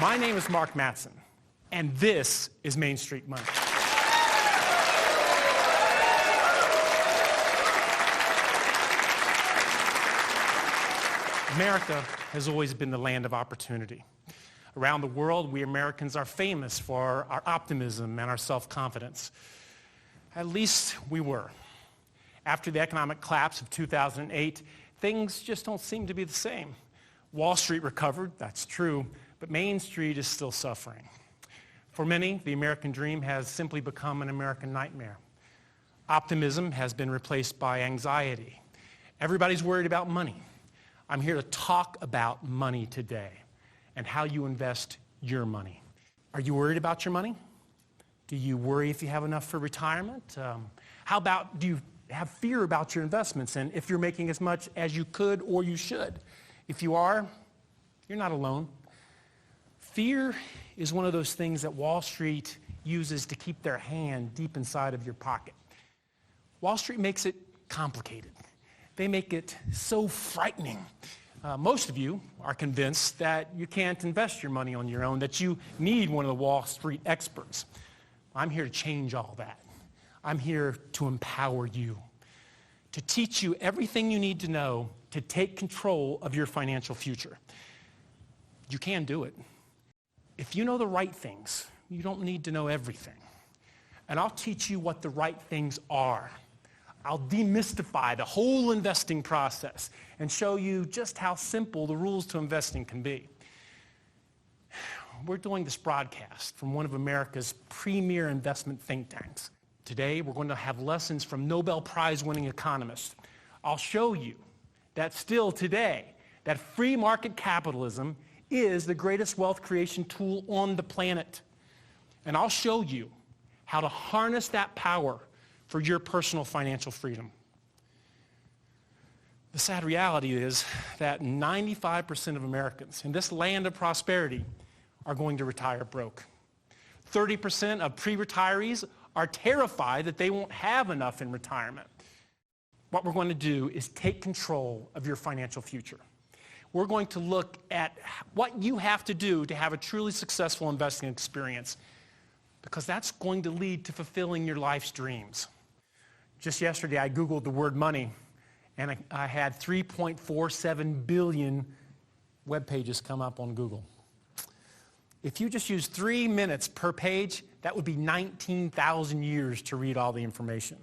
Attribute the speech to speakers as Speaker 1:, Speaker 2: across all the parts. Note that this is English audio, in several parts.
Speaker 1: My name is Mark Mattson, and this is Main Street Money. America has always been the land of opportunity. Around the world, we Americans are famous for our optimism and our self-confidence. At least we were. After the economic collapse of 2008, things just don't seem to be the same. Wall Street recovered, that's true, but Main Street is still suffering. For many, the American dream has simply become an American nightmare. Optimism has been replaced by anxiety. Everybody's worried about money. I'm here to talk about money today and how you invest your money. Are you worried about your money? Do you worry if you have enough for retirement? How about, do you have fear about your investments and if you're making as much as you could or you should? If you are, you're not alone. Fear is one of those things that Wall Street uses to keep their hand deep inside of your pocket. Wall Street makes it complicated. They make it so frightening. Most of you are convinced that you can't invest your money on your own, that you need one of the Wall Street experts. I'm here to change all that. I'm here to empower you, to teach you everything you need to know to take control of your financial future. You can do it. If you know the right things, you don't need to know everything. And I'll teach you what the right things are. I'll demystify the whole investing process and show you just how simple the rules to investing can be. We're doing this broadcast from one of America's premier investment think tanks. Today, we're going to have lessons from Nobel Prize-winning economists. I'll show you that still today, that free market capitalism is the greatest wealth creation tool on the planet. And I'll show you how to harness that power for your personal financial freedom. The sad reality is that 95% of Americans in this land of prosperity are going to retire broke. 30% of pre-retirees are terrified that they won't have enough in retirement. What we're going to do is take control of your financial future. We're going to look at what you have to do to have a truly successful investing experience, because that's going to lead to fulfilling your life's dreams. Just yesterday, I Googled the word money, and I had 3.47 billion web pages come up on Google. If you just use 3 minutes per page, that would be 19,000 years to read all the information.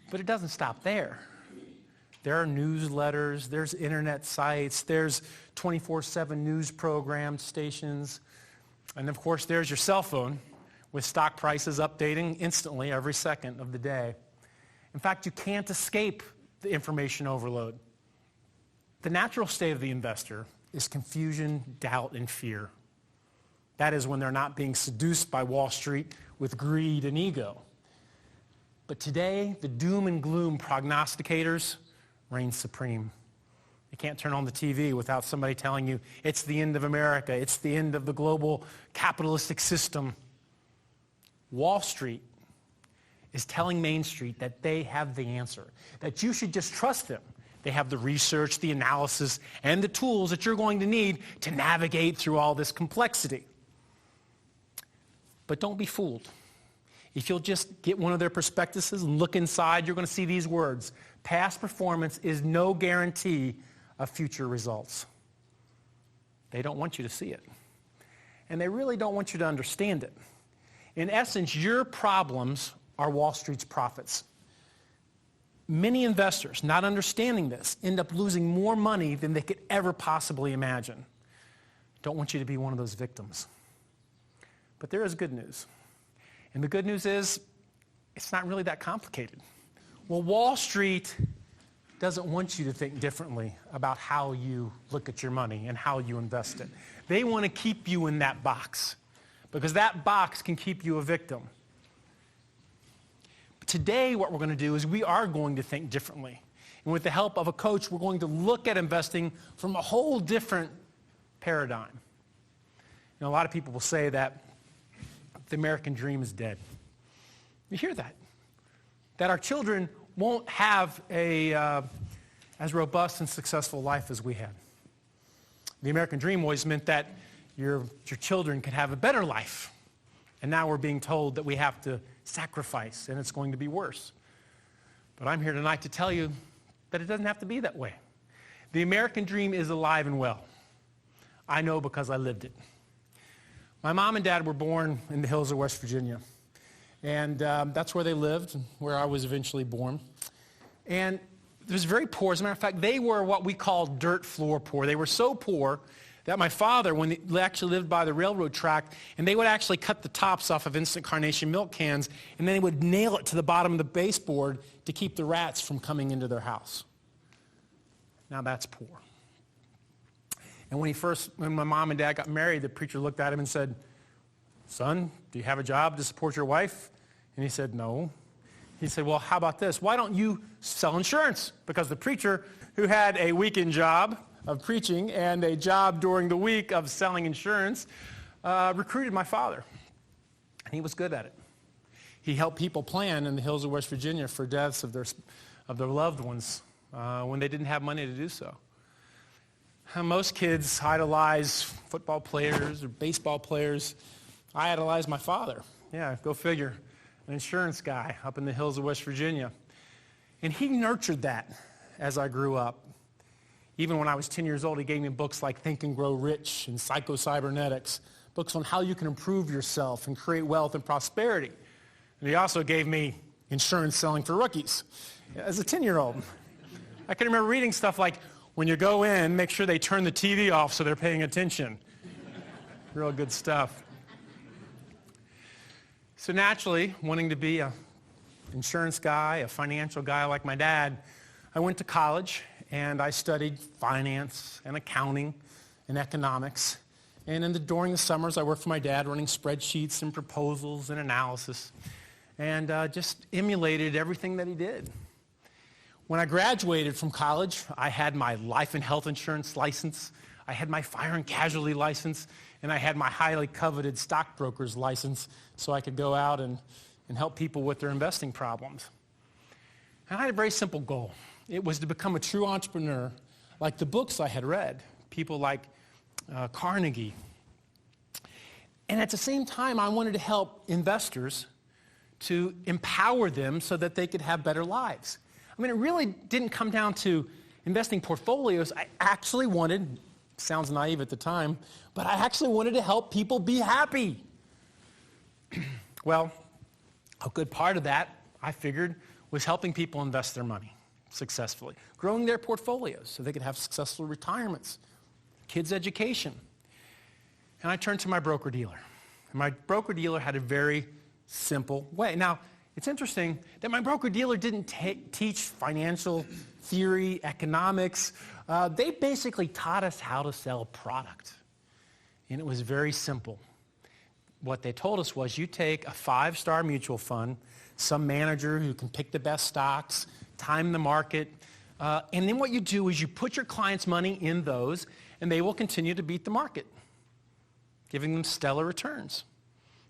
Speaker 1: But it doesn't stop there. There are newsletters, there's internet sites, there's 24/7 news program stations, and of course there's your cell phone with stock prices updating instantly every second of the day. In fact, you can't escape the information overload. The natural state of the investor is confusion, doubt, and fear. That is when they're not being seduced by Wall Street with greed and ego. But today, the doom and gloom prognosticators reign supreme. You can't turn on the TV without somebody telling you it's the end of America, it's the end of the global capitalistic system. Wall Street is telling Main Street that they have the answer, that you should just trust them. They have the research, the analysis, and the tools that you're going to need to navigate through all this complexity. But don't be fooled. If you'll just get one of their prospectuses and look inside, you're going to see these words: past performance is no guarantee of future results. They don't want you to see it. And they really don't want you to understand it. In essence, your problems are Wall Street's profits. Many investors, not understanding this, end up losing more money than they could ever possibly imagine. Don't want you to be one of those victims. But there is good news. And the good news is, it's not really that complicated. Well, Wall Street doesn't want you to think differently about how you look at your money and how you invest it. They want to keep you in that box, because that box can keep you a victim. But today, what we're going to do is we are going to think differently. And with the help of a coach, we're going to look at investing from a whole different paradigm. You know, a lot of people will say that the American dream is dead. You hear that? That our children won't have as robust and successful life as we had. The American dream always meant that your children could have a better life. And now we're being told that we have to sacrifice, and it's going to be worse. But I'm here tonight to tell you that it doesn't have to be that way. The American dream is alive and well. I know because I lived it. My mom and dad were born in the hills of West Virginia. And that's where they lived, where I was eventually born. And it was very poor. As a matter of fact, they were what we call dirt floor poor. They were so poor that my father, when they actually lived by the railroad track, and they would actually cut the tops off of instant carnation milk cans, and then they would nail it to the bottom of the baseboard to keep the rats from coming into their house. Now that's poor. And when my mom and dad got married, the preacher looked at him and said, "Son, do you have a job to support your wife?" And he said, "No." He said, "Well, how about this? Why don't you sell insurance?" Because the preacher, who had a weekend job of preaching and a job during the week of selling insurance, recruited my father. And he was good at it. He helped people plan in the hills of West Virginia for deaths of their loved ones when they didn't have money to do so. Most kids idolize football players or baseball players. I idolize my father. Yeah, go figure. An insurance guy up in the hills of West Virginia. And he nurtured that as I grew up. Even when I was 10 years old, he gave me books like Think and Grow Rich and Psycho-Cybernetics, books on how you can improve yourself and create wealth and prosperity. And he also gave me Insurance Selling for Rookies as a 10-year-old. I can remember reading stuff like, when you go in, make sure they turn the TV off so they're paying attention. Real good stuff. So naturally, wanting to be an insurance guy, a financial guy like my dad, I went to college and I studied finance and accounting and economics. And during the summers, I worked for my dad running spreadsheets and proposals and analysis and just emulated everything that he did. When I graduated from college, I had my life and health insurance license, I had my fire and casualty license, and I had my highly coveted stockbroker's license so I could go out and help people with their investing problems. And I had a very simple goal. It was to become a true entrepreneur like the books I had read, people like Carnegie. And at the same time, I wanted to help investors to empower them so that they could have better lives. I mean, it really didn't come down to investing portfolios. I actually wanted, sounds naive at the time, but I actually wanted to help people be happy. Well, a good part of that, I figured, was helping people invest their money successfully, growing their portfolios so they could have successful retirements, kids' education. And I turned to my broker-dealer. And my broker-dealer had a very simple way. Now, it's interesting that my broker-dealer didn't teach financial theory, economics. They basically taught us how to sell product. And it was very simple. What they told us was you take a 5-star mutual fund, some manager who can pick the best stocks, time the market, and then what you do is you put your clients' money in those, and they will continue to beat the market, giving them stellar returns.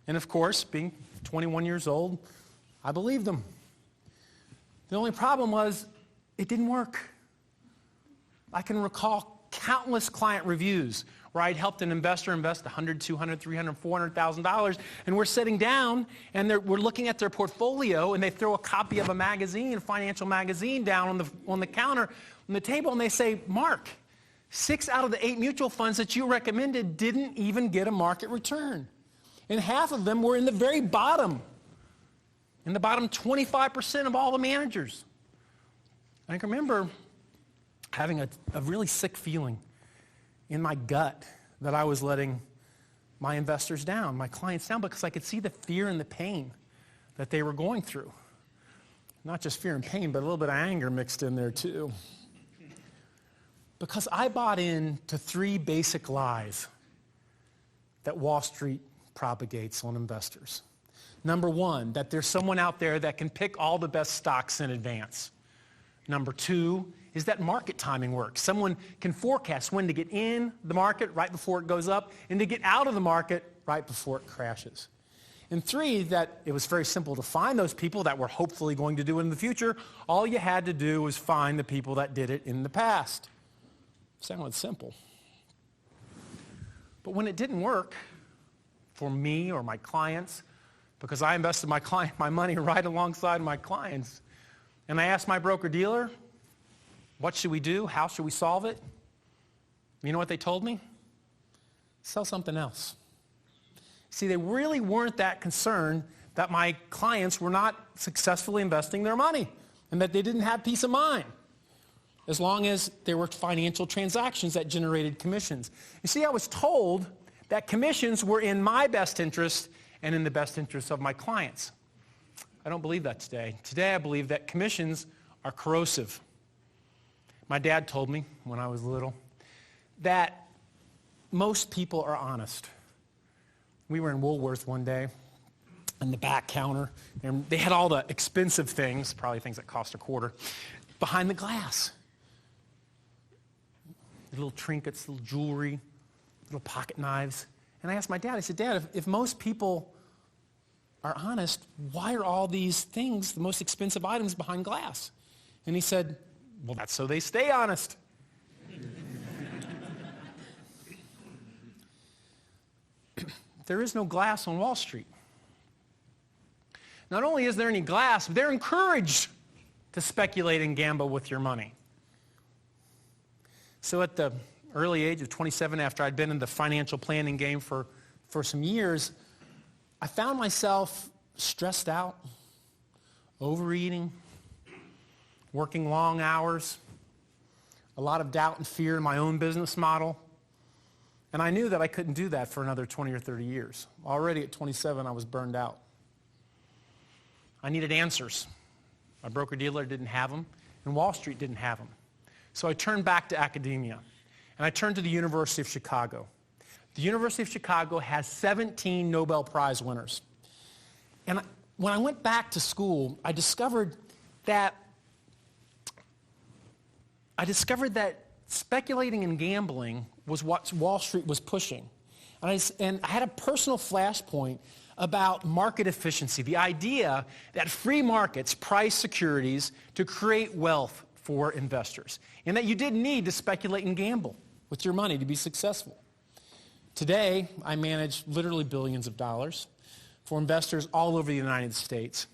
Speaker 1: And of course, being 21 years old, I believed them. The only problem was it didn't work. I can recall countless client reviews where I'd helped an investor invest $100,000, $200,000, $300,000, $400,000, and we're sitting down and we're looking at their portfolio, and they throw a copy of a magazine, a financial magazine, down on the counter, on the table, and they say, "Mark, 6 out of the 8 mutual funds that you recommended didn't even get a market return. And half of them were in the very bottom. In the bottom 25% of all the managers." I can remember having a really sick feeling in my gut that I was letting my investors down, my clients down, because I could see the fear and the pain that they were going through. Not just fear and pain, but a little bit of anger mixed in there too. Because I bought into 3 basic lies that Wall Street propagates on investors. Number 1, that there's someone out there that can pick all the best stocks in advance. Number 2 is that market timing works. Someone can forecast when to get in the market right before it goes up and to get out of the market right before it crashes. And 3, that it was very simple to find those people that were hopefully going to do it in the future. All you had to do was find the people that did it in the past. Sounded simple. But when it didn't work for me or my clients, because I invested my money right alongside my clients, and I asked my broker-dealer, what should we do? How should we solve it? You know what they told me? Sell something else. See, they really weren't that concerned that my clients were not successfully investing their money and that they didn't have peace of mind, as long as there were financial transactions that generated commissions. You see, I was told that commissions were in my best interest and in the best interest of my clients. I don't believe that today. Today I believe that commissions are corrosive. My dad told me when I was little that most people are honest. We were in Woolworth one day on the back counter, and they had all the expensive things, probably things that cost $0.25, behind the glass. Little trinkets, little jewelry, little pocket knives. And I asked my dad, I said, Dad, if most people are honest, why are all these things, the most expensive items, behind glass? And he said, well, that's so they stay honest. There is no glass on Wall Street. Not only is there any glass, but they're encouraged to speculate and gamble with your money. So at the early age of 27, after I'd been in the financial planning game for some years, I found myself stressed out, overeating, working long hours, a lot of doubt and fear in my own business model. And I knew that I couldn't do that for another 20 or 30 years. Already at 27, I was burned out. I needed answers. My broker-dealer didn't have them, and Wall Street didn't have them. So I turned back to academia, and I turned to the University of Chicago. The University of Chicago has 17 Nobel Prize winners. And when I went back to school, I discovered that speculating and gambling was what Wall Street was pushing. And I had a personal flashpoint about market efficiency, the idea that free markets price securities to create wealth for investors, and that you didn't need to speculate and gamble with your money to be successful. Today, I manage literally billions of dollars for investors all over the United States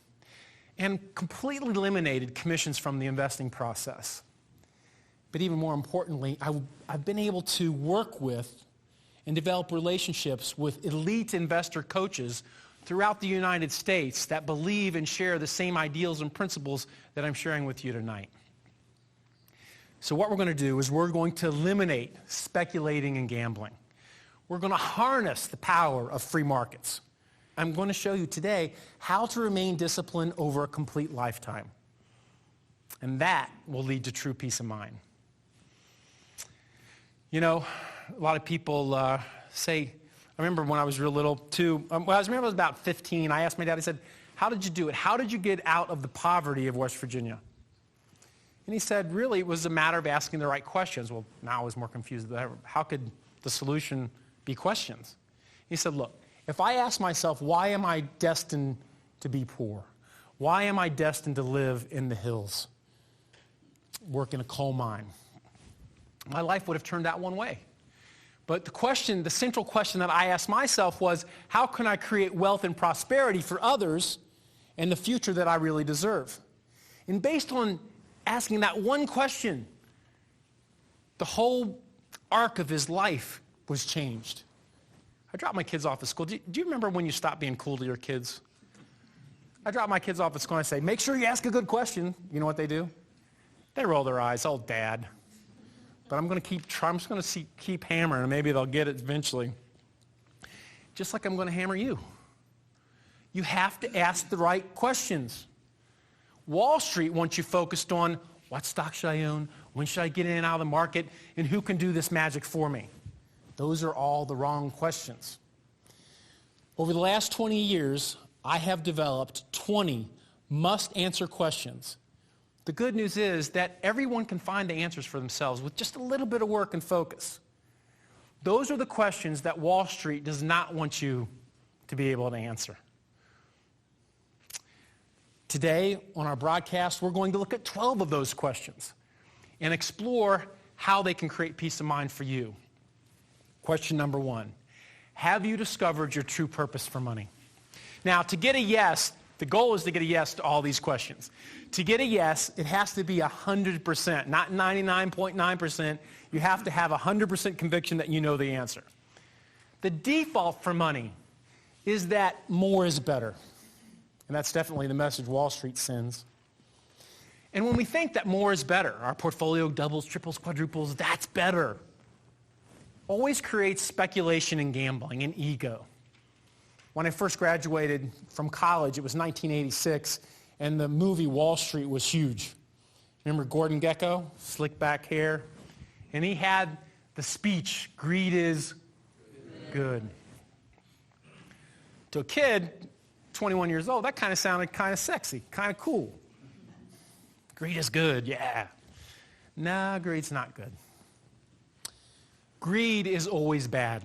Speaker 1: and completely eliminated commissions from the investing process. But even more importantly, I've been able to work with and develop relationships with elite investor coaches throughout the United States that believe and share the same ideals and principles that I'm sharing with you tonight. So what we're going to do is we're going to eliminate speculating and gambling. We're going to harness the power of free markets. I'm going to show you today how to remain disciplined over a complete lifetime. And that will lead to true peace of mind. You know, a lot of people say, I remember when I was real little too, I remember I was about 15, I asked my dad, I said, how did you do it? How did you get out of the poverty of West Virginia? And he said, really, it was a matter of asking the right questions. Well, now I was more confused than ever. How could the solution be questions? He said, look, if I ask myself, why am I destined to be poor? Why am I destined to live in the hills, work in a coal mine? My life would have turned out one way. But the central question that I asked myself was, how can I create wealth and prosperity for others and the future that I really deserve? And based on asking that one question, the whole arc of his life was changed. I dropped my kids off at school. Do you remember when you stopped being cool to your kids? I drop my kids off at school and I say, make sure you ask a good question. You know what they do? They roll their eyes. Oh, Dad. But I'm just going to keep hammering, and maybe they'll get it eventually. Just like I'm going to hammer you. You have to ask the right questions. Wall Street wants you focused on what stock should I own, when should I get in and out of the market, and who can do this magic for me. Those are all the wrong questions. Over the last 20 years, I have developed 20 must-answer questions. The good news is that everyone can find the answers for themselves with just a little bit of work and focus. Those are the questions that Wall Street does not want you to be able to answer. Today, on our broadcast, we're going to look at 12 of those questions and explore how they can create peace of mind for you. Question number 1. Have you discovered your true purpose for money? Now, to get a yes, the goal is to get a yes to all these questions. To get a yes, it has to be 100%, not 99.9%. You have to have 100% conviction that you know the answer. The default for money is that more is better. And that's definitely the message Wall Street sends. And when we think that more is better, our portfolio doubles, triples, quadruples, that's better, always creates speculation and gambling and ego. When I first graduated from college, it was 1986, and the movie Wall Street was huge. Remember Gordon Gekko, slick back hair? And he had the speech, greed is good. To a kid, 21 years old, that kind of sounded kind of sexy, kind of cool. Greed is good, yeah. Nah, greed's not good. Greed is always bad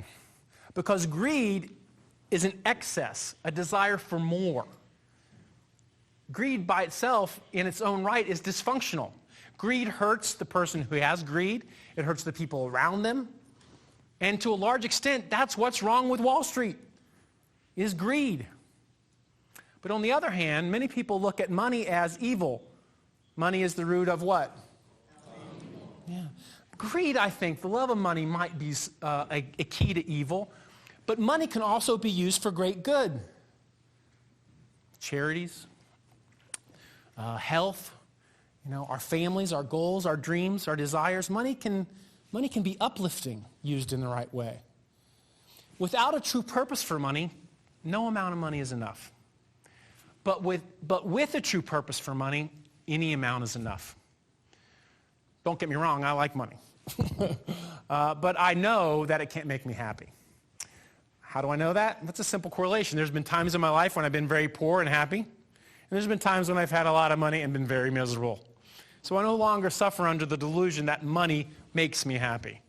Speaker 1: because greed is an excess, a desire for more. Greed by itself, in its own right, is dysfunctional. Greed hurts the person who has greed. It hurts the people around them. And to a large extent, that's what's wrong with Wall Street, is greed. But on the other hand, many people look at money as evil. Money is the root of what? Yeah. Greed, I think, the love of money might be a key to evil, but money can also be used for great good. Charities, health, our families, our goals, our dreams, our desires. Money can be uplifting used in the right way. Without a true purpose for money, no amount of money is enough. But with a true purpose for money, any amount is enough. Don't get me wrong, I like money. But I know that it can't make me happy. How do I know that? That's a simple correlation. There's been times in my life when I've been very poor and happy, and there's been times when I've had a lot of money and been very miserable. So I no longer suffer under the delusion that money makes me happy.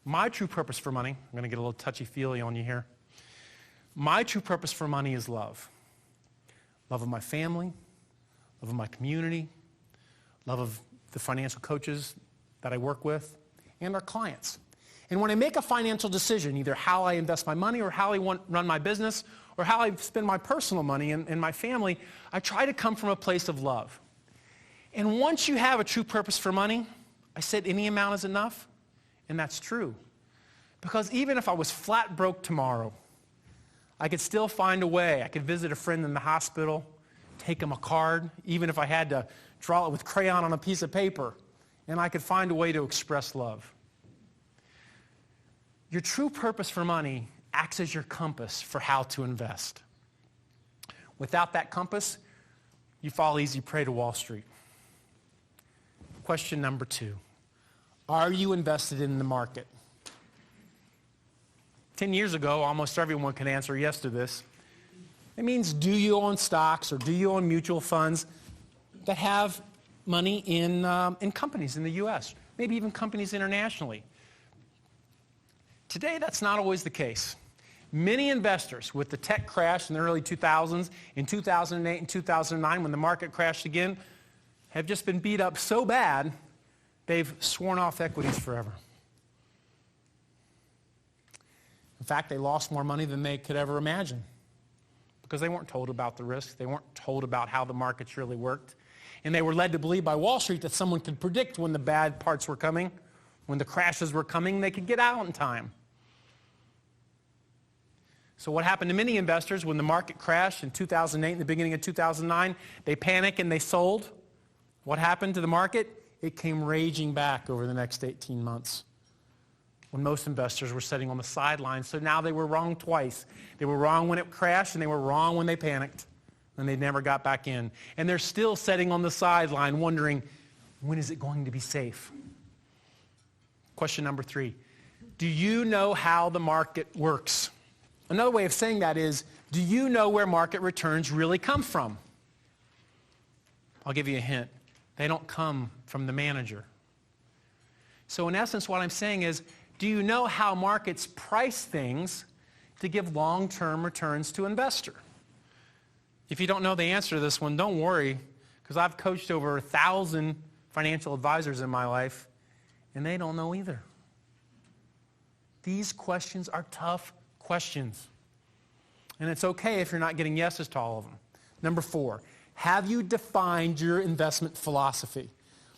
Speaker 1: My true purpose for money, I'm going to get a little touchy-feely on you here. My true purpose for money is love. Love of my family, love of my community, love of the financial coaches that I work with, and our clients. And when I make a financial decision, either how I invest my money or how I run my business or how I spend my personal money and my family, I try to come from a place of love. And once you have a true purpose for money, I said any amount is enough, and that's true. Because even if I was flat broke tomorrow, I could still find a way. I could visit a friend in the hospital, take him a card, even if I had to draw it with crayon on a piece of paper, and I could find a way to express love. Your true purpose for money acts as your compass for how to invest. Without that compass, you fall easy prey to Wall Street. Question number 2. Are you invested in the market? 10 years ago, almost everyone could answer yes to this. It means, do you own stocks or do you own mutual funds that have money in companies in the U.S., maybe even companies internationally? Today, that's not always the case. Many investors, with the tech crash in the early 2000s, in 2008 and 2009, when the market crashed again, have just been beat up so bad, they've sworn off equities forever. In fact, they lost more money than they could ever imagine because they weren't told about the risks. They weren't told about how the markets really worked. And they were led to believe by Wall Street that someone could predict when the bad parts were coming, when the crashes were coming, they could get out in time. So what happened to many investors when the market crashed in 2008 and the beginning of 2009? They panicked and they sold. What happened to the market? It came raging back over the next 18 months when most investors were sitting on the sidelines. So now they were wrong twice. They were wrong when it crashed and they were wrong when they panicked and they never got back in. And they're still sitting on the sideline wondering, when is it going to be safe? Question number 3. Do you know how the market works? Another way of saying that is, do you know where market returns really come from? I'll give you a hint. They don't come from the manager. So in essence, what I'm saying is, do you know how markets price things to give long-term returns to investor? If you don't know the answer to this one, don't worry, because I've coached over 1,000 financial advisors in my life, and they don't know either. These questions are tough questions. And it's okay if you're not getting yeses to all of them. Number 4, have you defined your investment philosophy?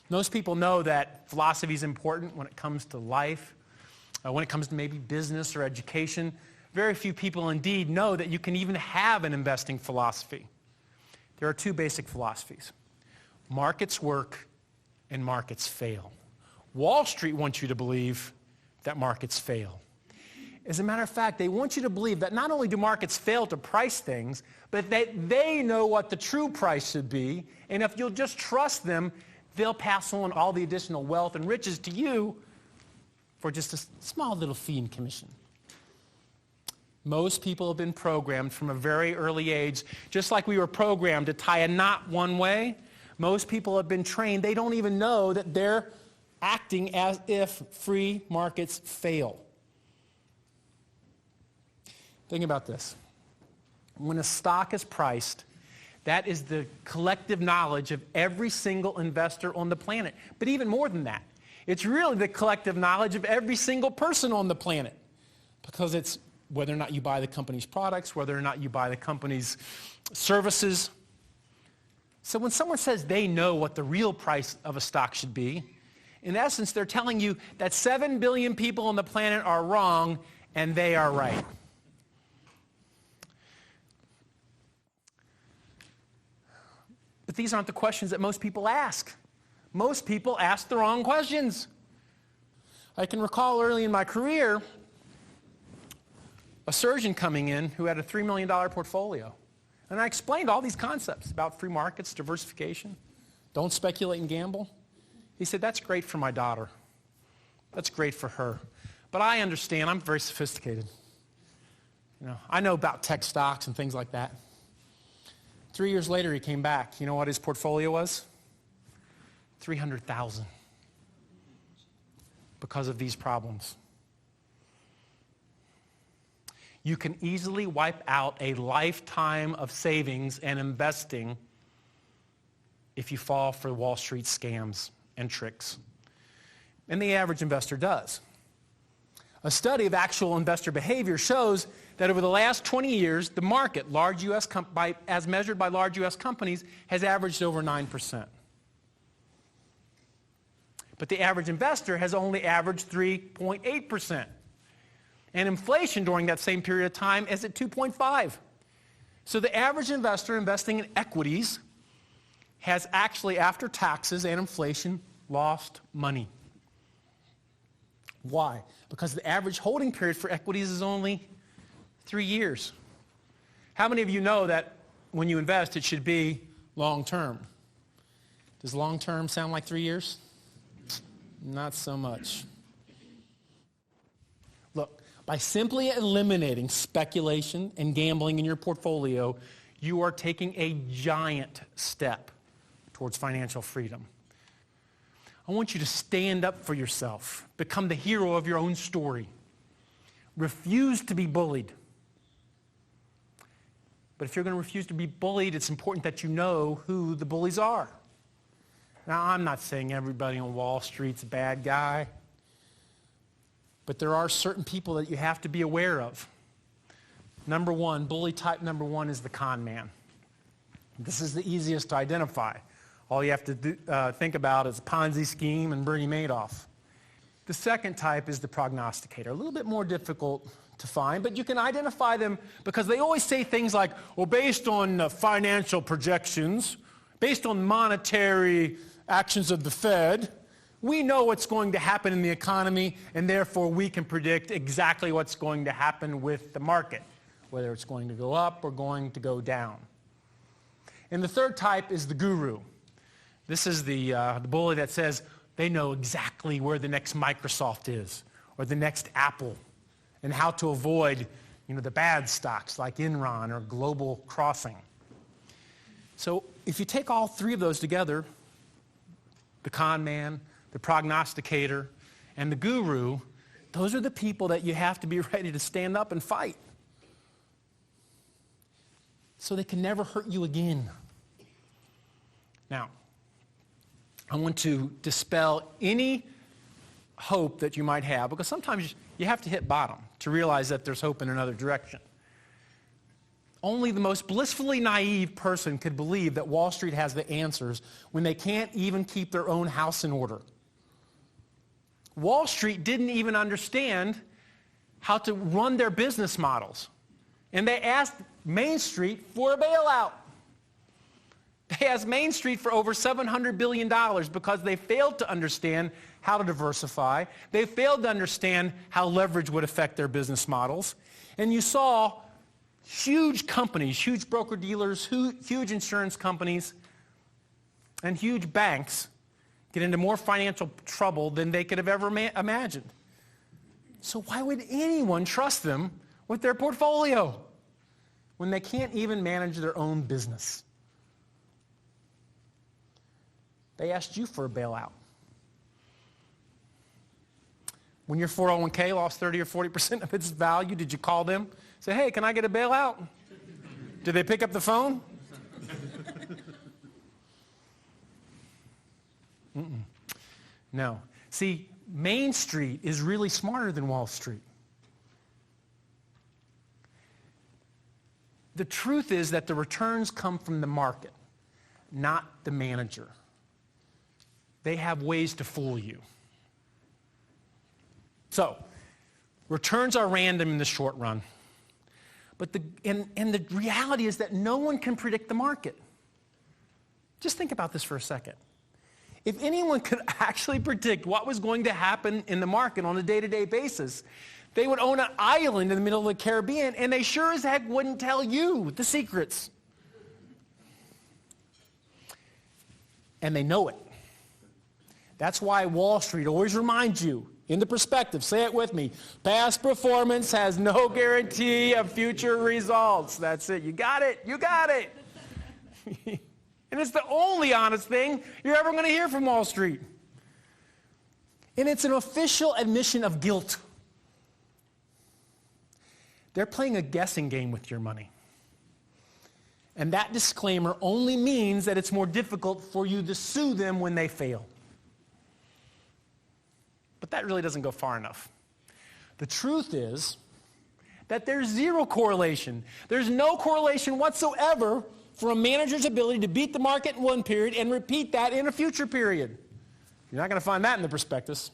Speaker 1: Most people know that philosophy is important when it comes to life, when it comes to maybe business or education. Very few people indeed know that you can even have an investing philosophy. There are 2 basic philosophies. Markets work and markets fail. Wall Street wants you to believe that markets fail. As a matter of fact, they want you to believe that not only do markets fail to price things, but that they know what the true price should be, and if you'll just trust them, they'll pass on all the additional wealth and riches to you for just a small little fee and commission. Most people have been programmed from a very early age, just like we were programmed to tie a knot one way. Most people have been trained. They don't even know that they're acting as if free markets fail. Think about this. When a stock is priced, that is the collective knowledge of every single investor on the planet. But even more than that, it's really the collective knowledge of every single person on the planet, because it's whether or not you buy the company's products, whether or not you buy the company's services. So when someone says they know what the real price of a stock should be, in essence, they're telling you that 7 billion people on the planet are wrong and they are right. But these aren't the questions that most people ask. Most people ask the wrong questions. I can recall early in my career a surgeon coming in who had a $3 million portfolio. And I explained all these concepts about free markets, diversification, don't speculate and gamble. He said, that's great for my daughter. That's great for her. But I understand, I'm very sophisticated. I know about tech stocks and things like that. 3 years later, he came back. You know what his portfolio was? 300,000 because of these problems. You can easily wipe out a lifetime of savings and investing if you fall for Wall Street scams and tricks. And the average investor does. A study of actual investor behavior shows that over the last 20 years, the market, as measured by large U.S. companies, has averaged over 9%. But the average investor has only averaged 3.8%. And inflation during that same period of time is at 2.5%. So the average investor investing in equities has actually, after taxes and inflation, lost money. Why? Because the average holding period for equities is only 3 years. How many of you know that when you invest, it should be long-term? Does long-term sound like 3 years? Not so much. Look, by simply eliminating speculation and gambling in your portfolio, you are taking a giant step towards financial freedom. I want you to stand up for yourself, become the hero of your own story. Refuse to be bullied. But if you're going to refuse to be bullied, it's important that you know who the bullies are. Now, I'm not saying everybody on Wall Street's a bad guy, but there are certain people that you have to be aware of. Number one, bully type number one is the con man. This is the easiest to identify. All you have to think about is a Ponzi scheme and Bernie Madoff. The second type is the prognosticator. A little bit more difficult to find, but you can identify them because they always say things like, well, based on financial projections, based on monetary actions of the Fed, we know what's going to happen in the economy, and therefore we can predict exactly what's going to happen with the market, whether it's going to go up or going to go down. And the third type is the guru. This is the bully that says they know exactly where the next Microsoft is or the next Apple and how to avoid the bad stocks like Enron or Global Crossing. So if you take all three of those together, the con man, the prognosticator, and the guru, those are the people that you have to be ready to stand up and fight so they can never hurt you again. Now, I want to dispel any hope that you might have, because sometimes you have to hit bottom to realize that there's hope in another direction. Only the most blissfully naive person could believe that Wall Street has the answers when they can't even keep their own house in order. Wall Street didn't even understand how to run their business models. And they asked Main Street for a bailout. They asked Main Street for over $700 billion because they failed to understand how to diversify. They failed to understand how leverage would affect their business models. And you saw huge companies, huge broker-dealers, huge insurance companies, and huge banks get into more financial trouble than they could have ever imagined. So why would anyone trust them with their portfolio when they can't even manage their own business? They asked you for a bailout. When your 401k lost 30 or 40% of its value, did you call them? Say, hey, can I get a bailout? Did they pick up the phone? No. See, Main Street is really smarter than Wall Street. The truth is that the returns come from the market, not the manager. They have ways to fool you. So, returns are random in the short run. But the reality is that no one can predict the market. Just think about this for a second. If anyone could actually predict what was going to happen in the market on a day-to-day basis, they would own an island in the middle of the Caribbean, and they sure as heck wouldn't tell you the secrets. And they know it. That's why Wall Street always reminds you, in the perspective, say it with me, past performance has no guarantee of future results. That's it. You got it. You got it. And it's the only honest thing you're ever going to hear from Wall Street. And it's an official admission of guilt. They're playing a guessing game with your money. And that disclaimer only means that it's more difficult for you to sue them when they fail. But that really doesn't go far enough. The truth is that there's zero correlation. There's no correlation whatsoever for a manager's ability to beat the market in one period and repeat that in a future period. You're not going to find that in the prospectus.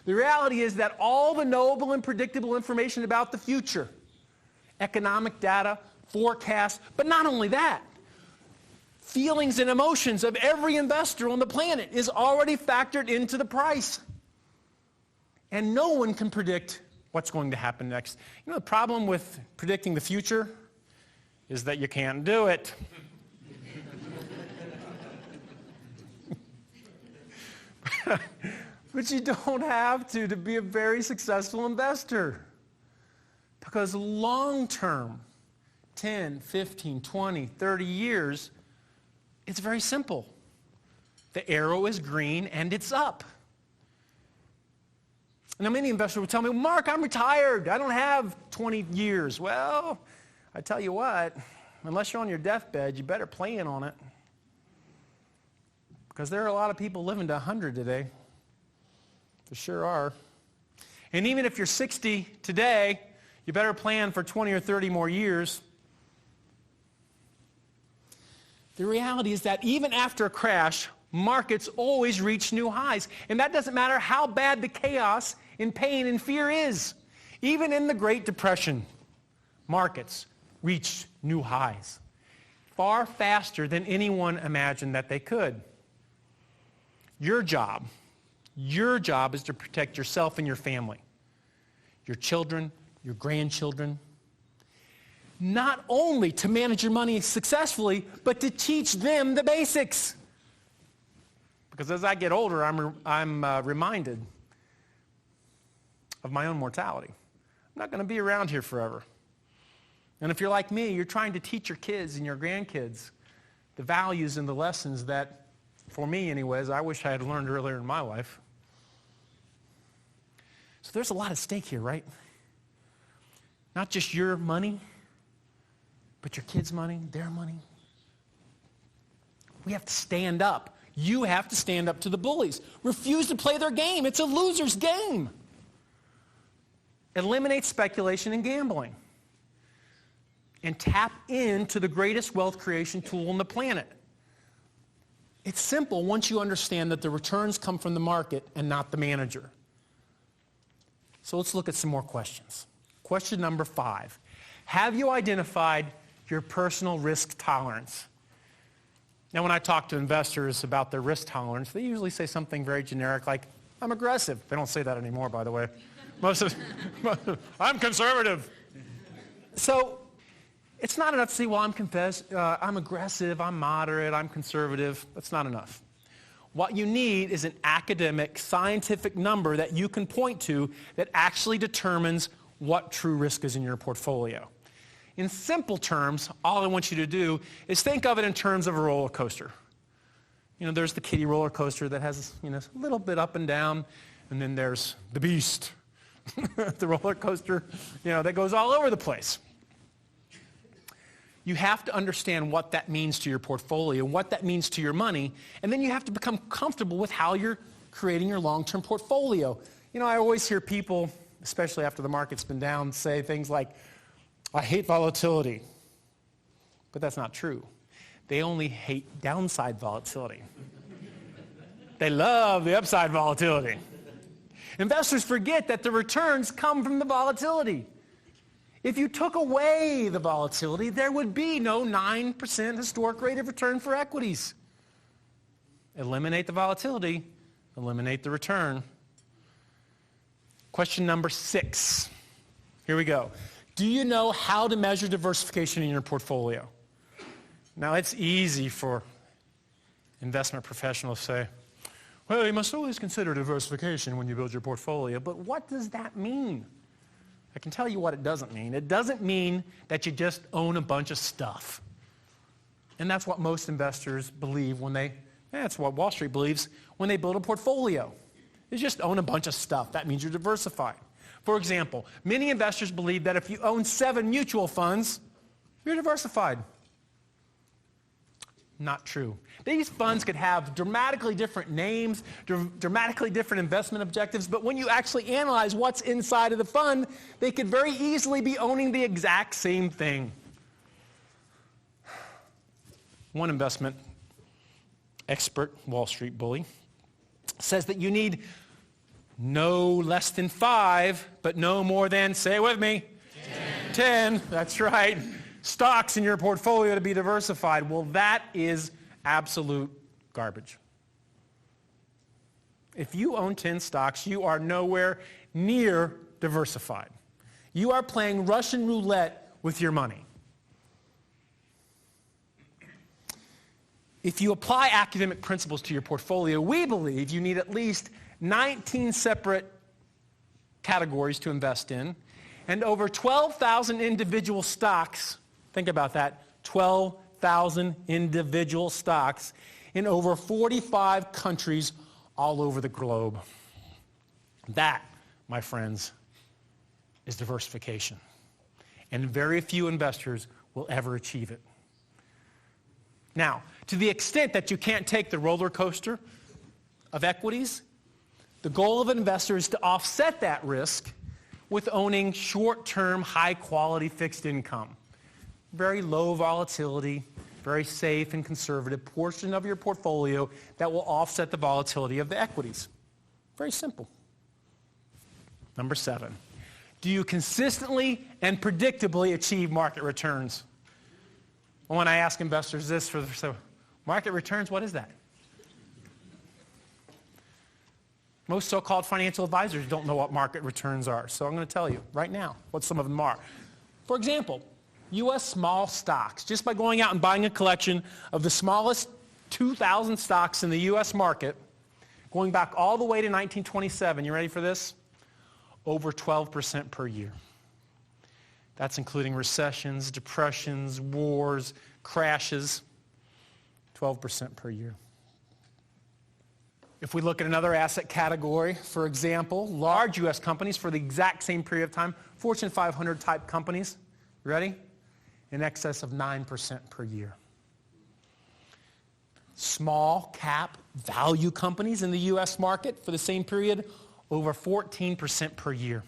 Speaker 1: The reality is that all the knowable and predictable information about the future, economic data, forecasts, but not only that, feelings and emotions of every investor on the planet is already factored into the price. And no one can predict what's going to happen next. You know, the problem with predicting the future is that you can't do it. But you don't have to be a very successful investor. Because long-term, 10, 15, 20, 30 years, it's very simple. The arrow is green and it's up. Now, many investors will tell me, Mark, I'm retired. I don't have 20 years. Well, I tell you what, unless you're on your deathbed, you better plan on it. Because there are a lot of people living to 100 today. There sure are. And even if you're 60 today, you better plan for 20 or 30 more years. The reality is that even after a crash, markets always reach new highs. And that doesn't matter how bad the chaos and pain and fear is. Even in the Great Depression, markets reached new highs far faster than anyone imagined that they could. Your job is to protect yourself and your family, your children, your grandchildren. Not only to manage your money successfully, but to teach them the basics. Because as I get older, I'm reminded of my own mortality. I'm not going to be around here forever. And if you're like me, you're trying to teach your kids and your grandkids the values and the lessons that, for me anyways, I wish I had learned earlier in my life. So there's a lot at stake here, right? Not just your money, but your kids' money, their money. We have to stand up. You have to stand up to the bullies. Refuse to play their game. It's a loser's game. Eliminate speculation and gambling. And tap into the greatest wealth creation tool on the planet. It's simple once you understand that the returns come from the market and not the manager. So let's look at some more questions. Question number 5. Have you identified your personal risk tolerance? Now, when I talk to investors about their risk tolerance, they usually say something very generic like, I'm aggressive. They don't say that anymore, by the way. I'm conservative. So it's not enough to say, well, I'm aggressive, I'm moderate, I'm conservative. That's not enough. What you need is an academic, scientific number that you can point to that actually determines what true risk is in your portfolio. In simple terms, all I want you to do is think of it in terms of a roller coaster. There's the kiddie roller coaster that has, a little bit up and down, and then there's the beast, the roller coaster, that goes all over the place. You have to understand what that means to your portfolio, what that means to your money, and then you have to become comfortable with how you're creating your long-term portfolio. I always hear people, especially after the market's been down, say things like, I hate volatility. But that's not true. They only hate downside volatility. They love the upside volatility. Investors forget that the returns come from the volatility. If you took away the volatility, there would be no 9% historic rate of return for equities. Eliminate the volatility, eliminate the return. Question number 6. Here we go. Do you know how to measure diversification in your portfolio? Now, it's easy for investment professionals to say, well, you must always consider diversification when you build your portfolio. But what does that mean? I can tell you what it doesn't mean. It doesn't mean that you just own a bunch of stuff. And that's what most investors believe that's what Wall Street believes when they build a portfolio. They just own a bunch of stuff. That means you're diversified. For example, many investors believe that if you own 7 mutual funds, you're diversified. Not true. These funds could have dramatically different names, dramatically different investment objectives, but when you actually analyze what's inside of the fund, they could very easily be owning the exact same thing. One investment expert, Wall Street bully, says that you need no less than 5, but no more than, say it with me, 10. That's right. Stocks in your portfolio to be diversified. Well, that is absolute garbage. If you own 10 stocks, you are nowhere near diversified. You are playing Russian roulette with your money. If you apply academic principles to your portfolio, we believe you need at least 19 separate categories to invest in, and over 12,000 individual stocks. Think about that, 12,000 individual stocks in over 45 countries all over the globe. That, my friends, is diversification. And very few investors will ever achieve it. Now, to the extent that you can't take the roller coaster of equities, the goal of an investor is to offset that risk with owning short-term, high-quality fixed income. Very low volatility, very safe and conservative portion of your portfolio that will offset the volatility of the equities. Very simple. Number 7, do you consistently and predictably achieve market returns? When I ask investors this, market returns, what is that? Most so-called financial advisors don't know what market returns are, so I'm going to tell you right now what some of them are. For example, U.S. small stocks. Just by going out and buying a collection of the smallest 2,000 stocks in the U.S. market, going back all the way to 1927, you ready for this? Over 12% per year. That's including recessions, depressions, wars, crashes, 12% per year. If we look at another asset category, for example, large U.S. companies for the exact same period of time, Fortune 500 type companies, ready? In excess of 9% per year. small cap value companies in the U.S. market for the same period, over 14% per year.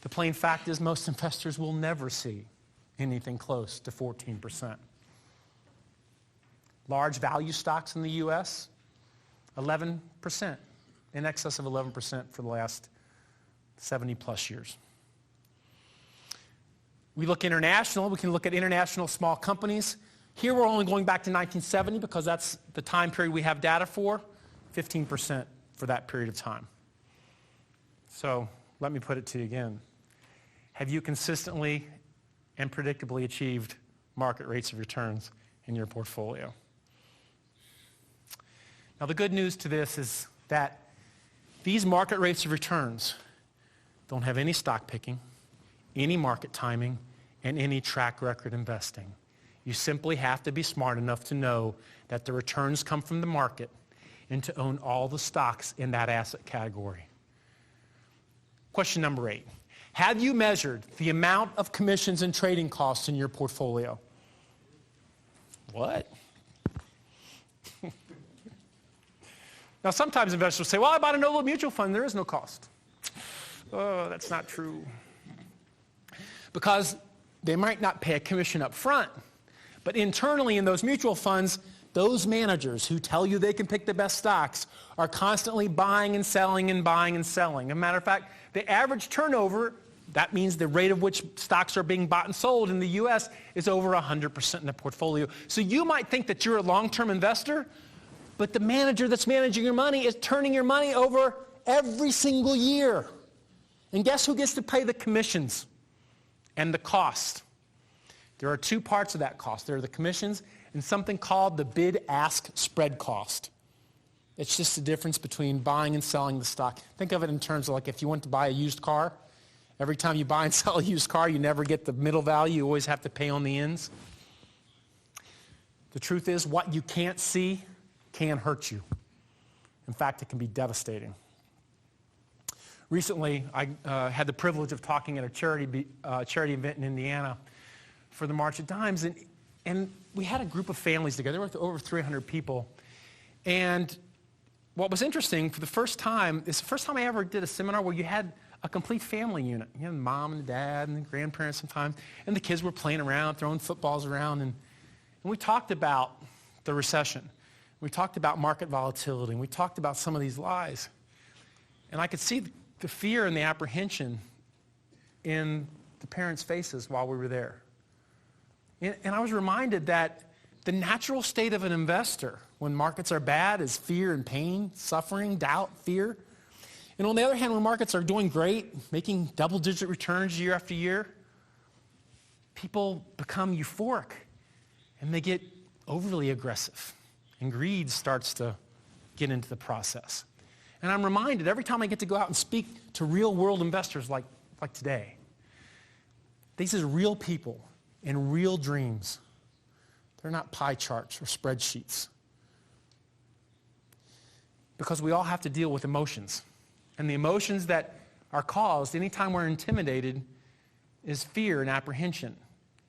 Speaker 1: The plain fact is most investors will never see anything close to 14%. Large value stocks in the U.S., 11%, in excess of 11% for the last 70 plus years. We look international, we can look at international small companies. Here we're only going back to 1970 because that's the time period we have data for, 15% for that period of time. So let me put it to you again. Have you consistently and predictably achieved market rates of returns in your portfolio? Now the good news to this is that these market rates of returns don't have any stock picking, any market timing, and any track record investing. You simply have to be smart enough to know that the returns come from the market and to own all the stocks in that asset category. Question number 8. Have you measured the amount of commissions and trading costs in your portfolio? What? Now sometimes investors will say, well, I bought a no-load mutual fund, there is no cost. Oh, that's not true. Because they might not pay a commission up front, but internally in those mutual funds, those managers who tell you they can pick the best stocks are constantly buying and selling and buying and selling. As a matter of fact, the average turnover, that means the rate of which stocks are being bought and sold in the U.S. is over 100% in the portfolio. So you might think that you're a long-term investor, but the manager that's managing your money is turning your money over every single year. And guess who gets to pay the commissions and the cost? There are two parts of that cost. There are the commissions and something called the bid-ask spread cost. It's just the difference between buying and selling the stock. Think of it in terms of like if you went to buy a used car. Every time you buy and sell a used car, you never get the middle value. You always have to pay on the ends. The truth is, what you can't see can hurt you. In fact, it can be devastating. Recently, I had the privilege of talking at a charity event in Indiana for the March of Dimes, and we had a group of families together with over 300 people. And what was interesting, it's the first time I ever did a seminar where you had a complete family unit. You had mom and dad and the grandparents sometimes, and the kids were playing around, throwing footballs around, and we talked about the recession. We talked about market volatility, and we talked about some of these lies. And I could see the fear and the apprehension in the parents' faces while we were there. And I was reminded that the natural state of an investor when markets are bad is fear and pain, suffering, doubt, fear. And on the other hand, when markets are doing great, making double-digit returns year after year, people become euphoric and they get overly aggressive. And greed starts to get into the process. And I'm reminded every time I get to go out and speak to real-world investors like today, these are real people and real dreams. They're not pie charts or spreadsheets. Because we all have to deal with emotions. And the emotions that are caused anytime we're intimidated is fear and apprehension.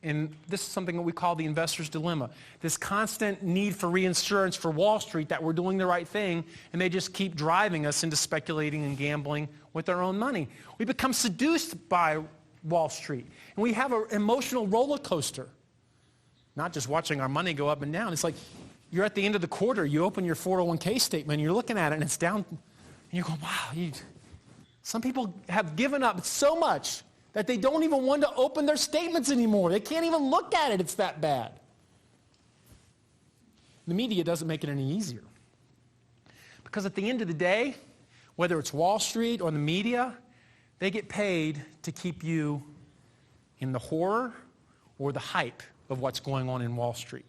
Speaker 1: And this is something that we call the investor's dilemma. This constant need for reinsurance for Wall Street that we're doing the right thing, and they just keep driving us into speculating and gambling with our own money. We become seduced by Wall Street, and we have an emotional roller coaster. Not just watching our money go up and down. It's like you're at the end of the quarter, you open your 401k statement, and you're looking at it, and it's down, and you're going, wow. Some people have given up so much that they don't even want to open their statements anymore. They can't even look at it. It's that bad. The media doesn't make it any easier. Because at the end of the day, whether it's Wall Street or the media, they get paid to keep you in the horror or the hype of what's going on in Wall Street.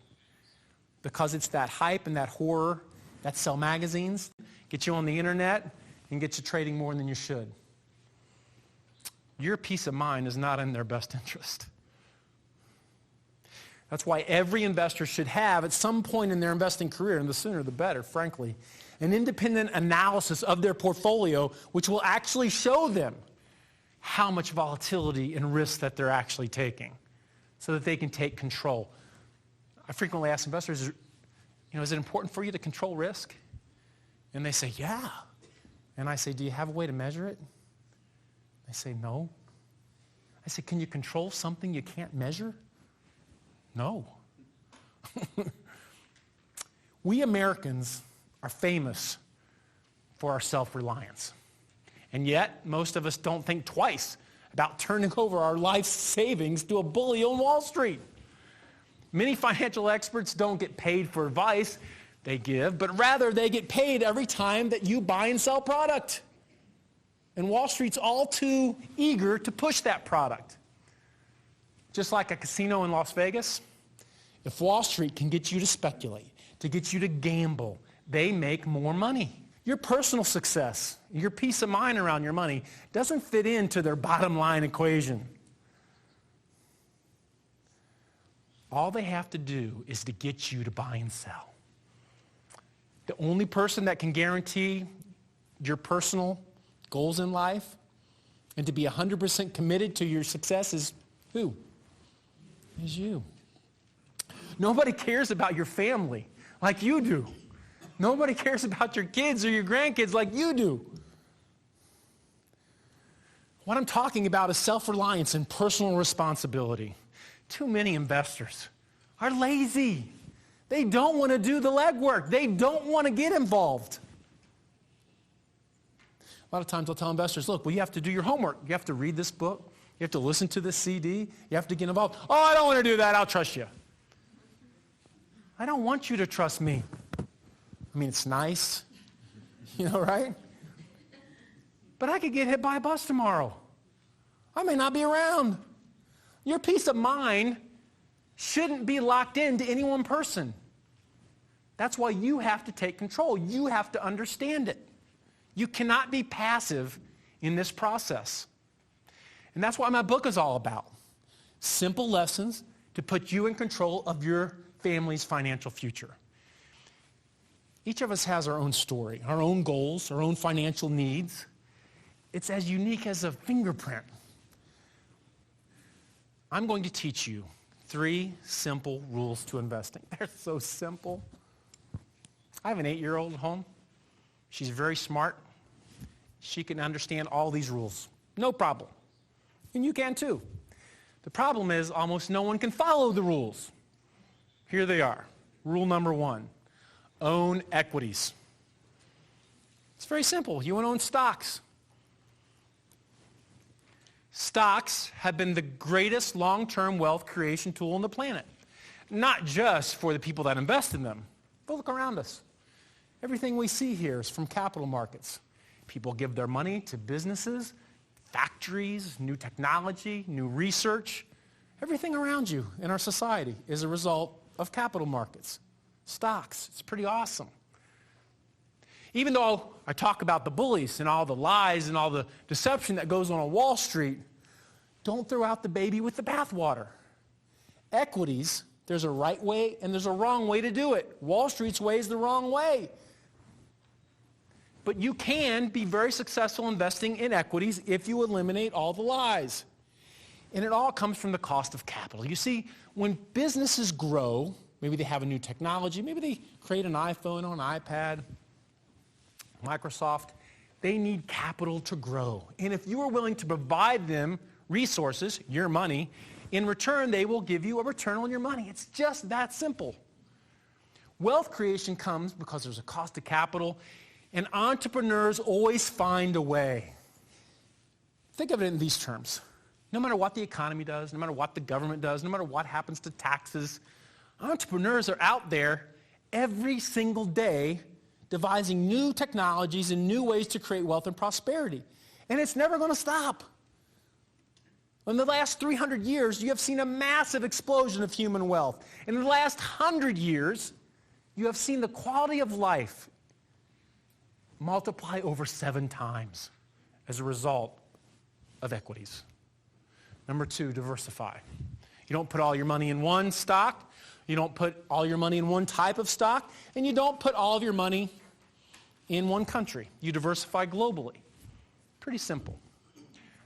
Speaker 1: Because it's that hype and that horror that sell magazines, get you on the internet, and get you trading more than you should. Your peace of mind is not in their best interest. That's why every investor should have, at some point in their investing career, and the sooner the better, frankly, an independent analysis of their portfolio, which will actually show them how much volatility and risk that they're actually taking, so that they can take control. I frequently ask investors, is it important for you to control risk? And they say, yeah. And I say, do you have a way to measure it? They say, no. I say, can you control something you can't measure? No. We Americans are famous for our self-reliance. And yet, most of us don't think twice about turning over our life savings to a bully on Wall Street. Many financial experts don't get paid for advice they give, but rather they get paid every time that you buy and sell product. And Wall Street's all too eager to push that product. Just like a casino in Las Vegas, if Wall Street can get you to speculate, to get you to gamble, they make more money. Your personal success, your peace of mind around your money doesn't fit into their bottom line equation. All they have to do is to get you to buy and sell. The only person that can guarantee your personal goals in life and to be 100% committed to your success is who? Is you. Nobody cares about your family like you do. Nobody cares about your kids or your grandkids like you do. What I'm talking about is self-reliance and personal responsibility. Too many investors are lazy. They don't want to do the legwork. They don't want to get involved. A lot of times I'll tell investors, look, well, you have to do your homework. You have to read this book. You have to listen to this CD. You have to get involved. Oh, I don't want to do that. I'll trust you. I don't want you to trust me. I mean, it's nice, right? But I could get hit by a bus tomorrow. I may not be around. Your peace of mind shouldn't be locked into any one person. That's why you have to take control. You have to understand it. You cannot be passive in this process. And that's what my book is all about. Simple lessons to put you in control of your family's financial future. Each of us has our own story, our own goals, our own financial needs. It's as unique as a fingerprint. I'm going to teach you 3 simple rules to investing. They're so simple. I have an 8-year-old at home. She's very smart. She can understand all these rules. No problem. And you can too. The problem is almost no one can follow the rules. Here they are. Rule number 1, own equities. It's very simple. You want to own stocks. Stocks have been the greatest long-term wealth creation tool on the planet. Not just for the people that invest in them, but look around us. Everything we see here is from capital markets. People give their money to businesses, factories, new technology, new research. Everything around you in our society is a result of capital markets. Stocks. It's pretty awesome. Even though I talk about the bullies and all the lies and all the deception that goes on Wall Street, don't throw out the baby with the bathwater. Equities, there's a right way and there's a wrong way to do it. Wall Street's way is the wrong way. But you can be very successful investing in equities if you eliminate all the lies. And it all comes from the cost of capital. You see, when businesses grow, maybe they have a new technology, maybe they create an iPhone or an iPad, Microsoft, they need capital to grow. And if you are willing to provide them resources, your money, in return, they will give you a return on your money. It's just that simple. Wealth creation comes because there's a cost of capital, and entrepreneurs always find a way. Think of it in these terms. No matter what the economy does, no matter what the government does, no matter what happens to taxes, entrepreneurs are out there every single day devising new technologies and new ways to create wealth and prosperity. And it's never going to stop. In the last 300 years, you have seen a massive explosion of human wealth. In the last 100 years, you have seen the quality of life multiply over 7 times as a result of equities. Number 2, diversify. You don't put all your money in one stock. You don't put all your money in one type of stock. And you don't put all of your money in one country. You diversify globally. Pretty simple.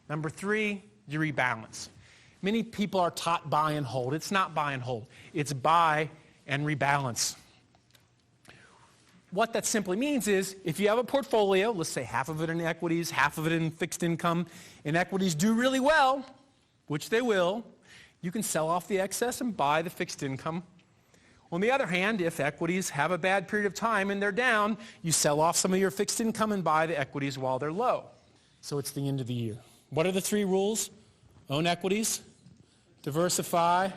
Speaker 1: Number 3, you rebalance. Many people are taught buy and hold. It's not buy and hold. It's buy and rebalance. What that simply means is if you have a portfolio, let's say half of it in equities, half of it in fixed income, and equities do really well, which they will, you can sell off the excess and buy the fixed income. On the other hand, if equities have a bad period of time and they're down, you sell off some of your fixed income and buy the equities while they're low. So it's the end of the year. What are the three rules? Own equities, diversify,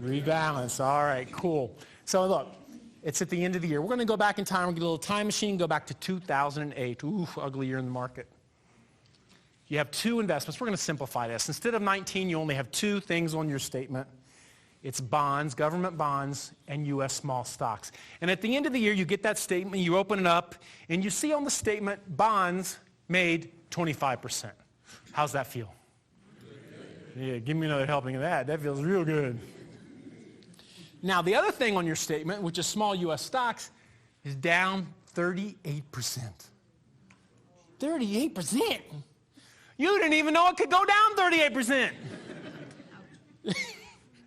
Speaker 1: rebalance. All right, cool. So look, it's at the end of the year. We're going to go back in time. We're going to get a little time machine, go back to 2008. Ooh, ugly year in the market. You have two investments. We're going to simplify this. Instead of 19, you only have two things on your statement. It's bonds, government bonds, and U.S. small stocks. And at the end of the year, you get that statement, you open it up, and you see on the statement, bonds made 25%. How's that feel? Yeah, give me another helping of that. That feels real good. Now, the other thing on your statement, which is small U.S. stocks, is down 38%. 38%? You didn't even know it could go down 38%.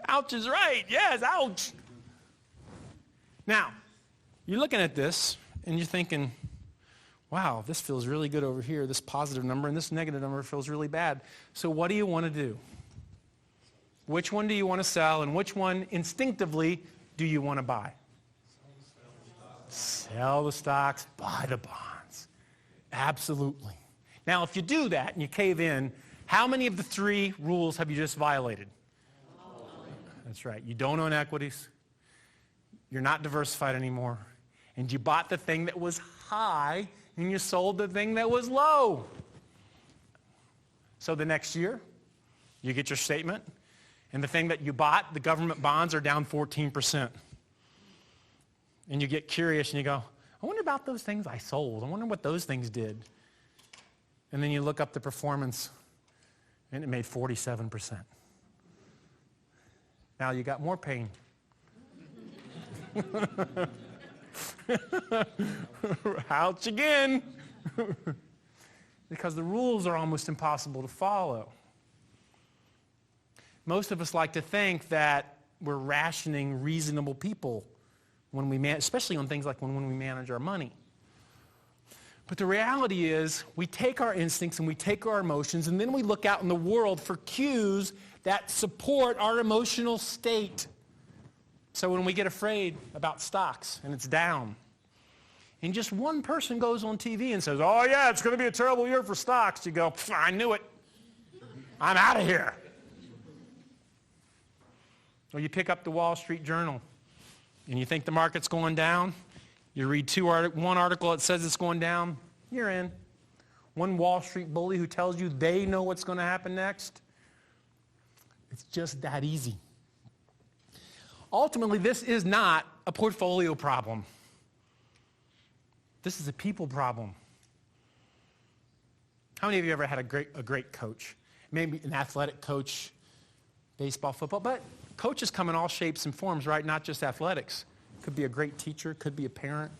Speaker 1: Ouch is right. Yes, ouch. Now, you're looking at this, and you're thinking, wow, this feels really good over here, this positive number, and this negative number feels really bad. So what do you want to do? Which one do you want to sell, and which one instinctively do you want to buy? Sell the stocks, buy the bonds. Absolutely. Now, if you do that and you cave in, how many of the three rules have you just violated? That's right. You don't own equities. You're not diversified anymore. And you bought the thing that was high, and you sold the thing that was low. So the next year, you get your statement, and the thing that you bought, the government bonds, are down 14%. And you get curious and you go, I wonder about those things I sold. I wonder what those things did. And then you look up the performance, and it made 47%. Now you got more pain. Ouch again. Because the rules are almost impossible to follow. Most of us like to think that we're rationing reasonable people when we especially on things like when we manage our money. But the reality is we take our instincts and we take our emotions, and then we look out in the world for cues that support our emotional state. So when we get afraid about stocks and it's down, and just one person goes on TV and says, oh yeah, it's going to be a terrible year for stocks, you go, I knew it. I'm out of here. Or you pick up the Wall Street Journal and you think the market's going down. You read one article that says it's going down, you're in. One Wall Street bully who tells you they know what's going to happen next. It's just that easy. Ultimately, this is not a portfolio problem. This is a people problem. How many of you ever had a great coach? Maybe an athletic coach, baseball, football, but coaches come in all shapes and forms, right? Not just athletics. Could be a great teacher, could be a parent,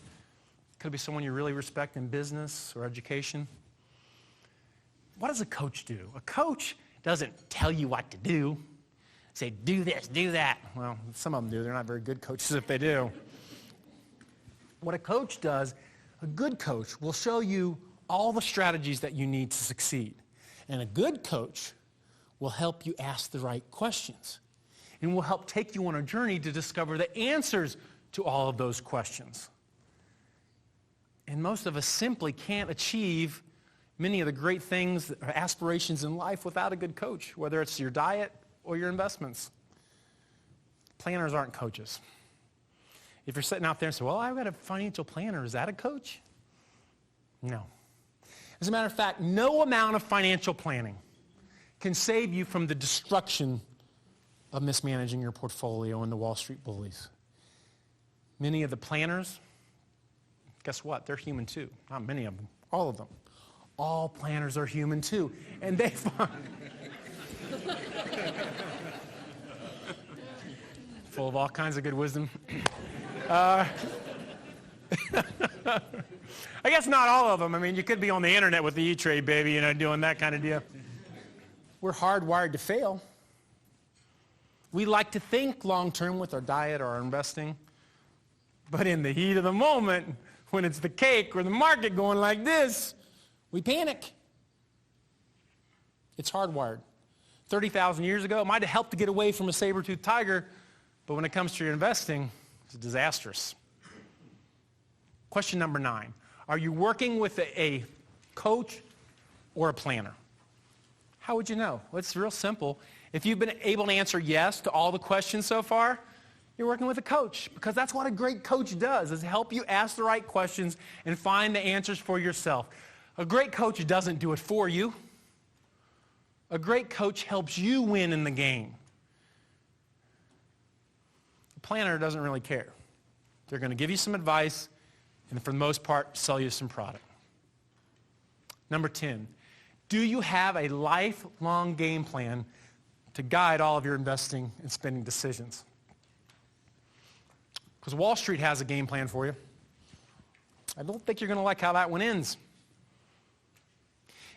Speaker 1: could be someone you really respect in business or education. What does a coach do? A coach doesn't tell you what to do. Say, do this, do that. Well, some of them do. They're not very good coaches if they do. What a coach does, a good coach will show you all the strategies that you need to succeed. And a good coach will help you ask the right questions and will help take you on a journey to discover the answers to all of those questions. And most of us simply can't achieve many of the great things, or aspirations in life without a good coach, whether it's your diet or your investments. Planners aren't coaches. If you're sitting out there and say, well, I've got a financial planner, is that a coach? No. As a matter of fact, no amount of financial planning can save you from the destruction of mismanaging your portfolio and the Wall Street bullies. Many of the planners, guess what? They're human too. Not many of them, all of them. All planners are human too. And they find... Full of all kinds of good wisdom. I guess not all of them. I mean, you could be on the internet with the E-Trade, baby, doing that kind of deal. We're hardwired to fail. We like to think long-term with our diet or our investing, But in the heat of the moment, when it's the cake or the market going like this, we panic. It's hardwired. 30,000 years ago, it might have helped to get away from a saber-toothed tiger, but when it comes to your investing, it's disastrous. Question number 9. Are you working with a coach or a planner? How would you know? Well, it's real simple. If you've been able to answer yes to all the questions so far, you're working with a coach, because that's what a great coach does, is help you ask the right questions and find the answers for yourself. A great coach doesn't do it for you. A great coach helps you win in the game. A planner doesn't really care. They're going to give you some advice and for the most part, sell you some product. Number 10, do you have a lifelong game plan to guide all of your investing and spending decisions? Because Wall Street has a game plan for you. I don't think you're going to like how that one ends.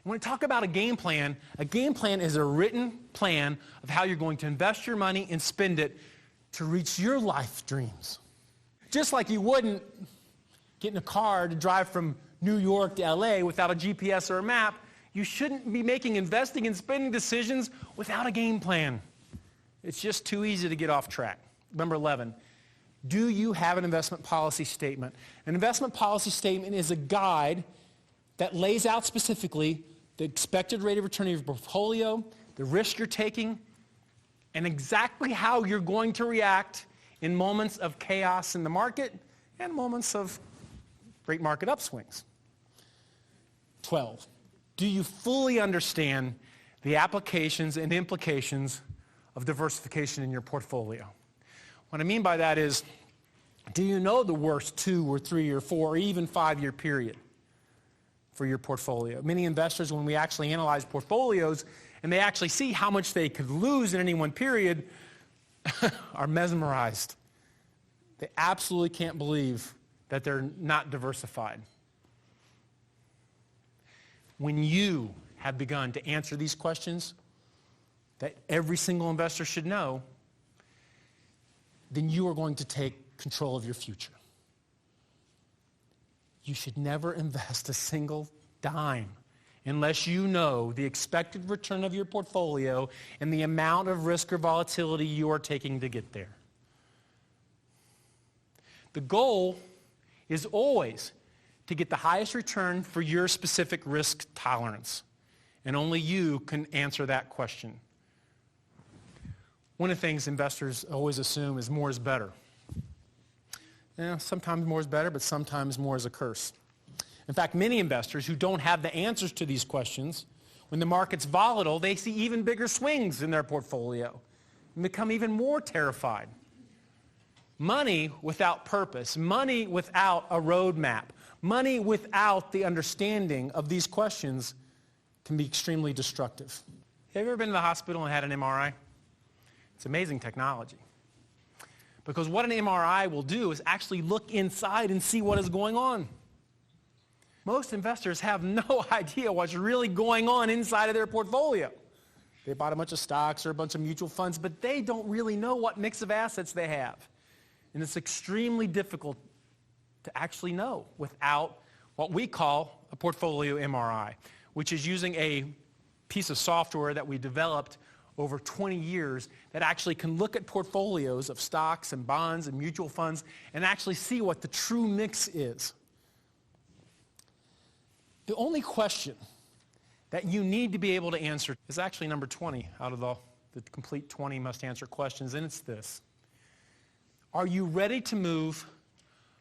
Speaker 1: When we talk about a game plan is a written plan of how you're going to invest your money and spend it to reach your life dreams. Just like you wouldn't get in a car to drive from New York to LA without a GPS or a map, you shouldn't be making investing and spending decisions without a game plan. It's just too easy to get off track. Number 11, do you have an investment policy statement? An investment policy statement is a guide that lays out specifically the expected rate of return of your portfolio, the risk you're taking, and exactly how you're going to react in moments of chaos in the market and moments of great market upswings. 12, do you fully understand the applications and implications of diversification in your portfolio? What I mean by that is, do you know the worst 2 or 3 or 4 or even 5-year period for your portfolio? Many investors, when we actually analyze portfolios and they actually see how much they could lose in any one period, are mesmerized. They absolutely can't believe that they're not diversified. When you have begun to answer these questions that every single investor should know, then you are going to take control of your future. You should never invest a single dime unless you know the expected return of your portfolio and the amount of risk or volatility you are taking to get there. The goal is always to get the highest return for your specific risk tolerance, and only you can answer that question. One of the things investors always assume is more is better. Yeah, sometimes more is better, but sometimes more is a curse. In fact, many investors who don't have the answers to these questions, when the market's volatile, they see even bigger swings in their portfolio and become even more terrified. Money without purpose, money without a roadmap, money without the understanding of these questions can be extremely destructive. Have you ever been to the hospital and had an MRI? It's amazing technology. Because what an MRI will do is actually look inside and see what is going on. Most investors have no idea what's really going on inside of their portfolio. They bought a bunch of stocks or a bunch of mutual funds, but they don't really know what mix of assets they have. And it's extremely difficult to actually know without what we call a portfolio MRI, which is using a piece of software that we developed over 20 years that actually can look at portfolios of stocks and bonds and mutual funds and actually see what the true mix is. The only question that you need to be able to answer is actually number 20 out of the complete 20 must-answer questions, and it's this. Are you ready to move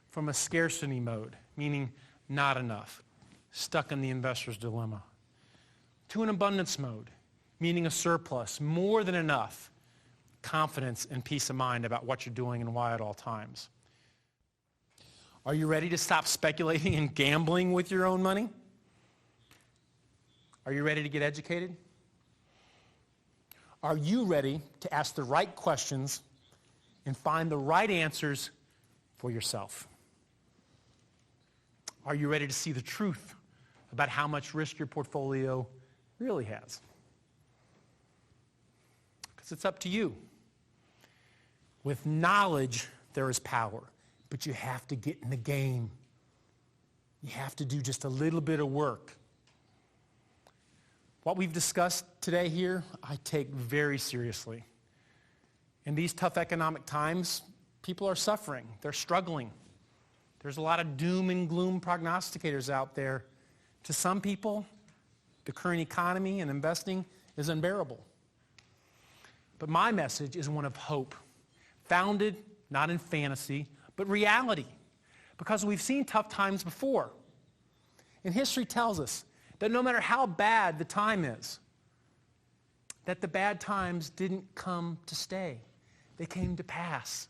Speaker 1: from a scarcity mode, meaning not enough, stuck in the investor's dilemma, to an abundance mode, meaning a surplus, more than enough, confidence and peace of mind about what you're doing and why at all times? Are you ready to stop speculating and gambling with your own money? Are you ready to get educated? Are you ready to ask the right questions and find the right answers for yourself? Are you ready to see the truth about how much risk your portfolio really has? Because it's up to you. With knowledge, there is power. but you have to get in the game. You have to do just a little bit of work. What we've discussed today here, I take very seriously. In these tough economic times, people are suffering. They're struggling. There's a lot of doom and gloom prognosticators out there. To some people, the current economy and investing is unbearable. But my message is one of hope, founded not in fantasy, but reality, because we've seen tough times before. And history tells us that no matter how bad the time is, that the bad times didn't come to stay. They came to pass.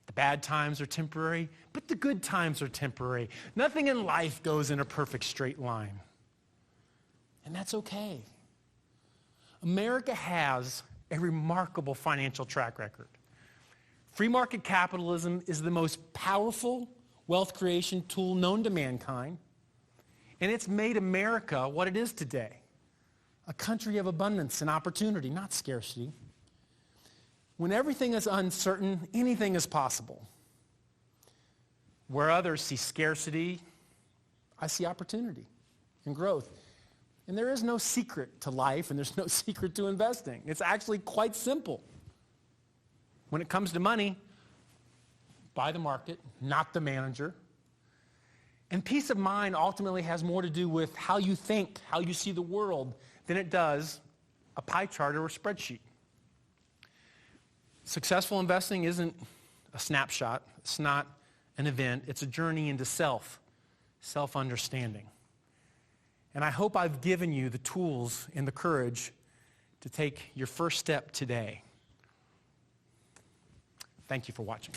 Speaker 1: The bad times are temporary, but the good times are temporary. Nothing in life goes in a perfect straight line. And that's okay. America has a remarkable financial track record. Free market capitalism is the most powerful wealth creation tool known to mankind, and it's made America what it is today, a country of abundance and opportunity, not scarcity. When everything is uncertain, anything is possible. Where others see scarcity, I see opportunity and growth. And there is no secret to life, and there's no secret to investing. It's actually quite simple. When it comes to money, buy the market, not the manager. And peace of mind ultimately has more to do with how you think, how you see the world, than it does a pie chart or a spreadsheet. Successful investing isn't a snapshot. It's not an event. It's a journey into self-understanding. And I hope I've given you the tools and the courage to take your first step today. Thank you for watching.